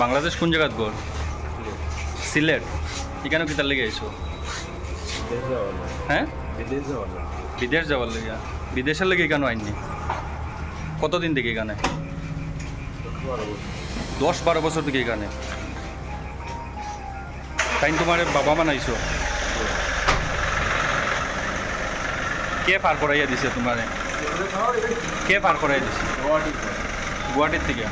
বাংলাদেশ কোন জায়গাত গর? সিলেট। এখানে কিতার লেগে আইছো? হ্যাঁ, বিদেশ যাওয়ার লেগে। বিদেশের লেগে কেন আইনি? কতদিন থেকে এখানে? 10-12 বছর থেকে এখানে। তাই তোমার বাবা মা নাইছো? কে পার করাইয়া দিছে তোমারে? কে পার করাইয়া দিছে? গুয়াহাটির থেকে।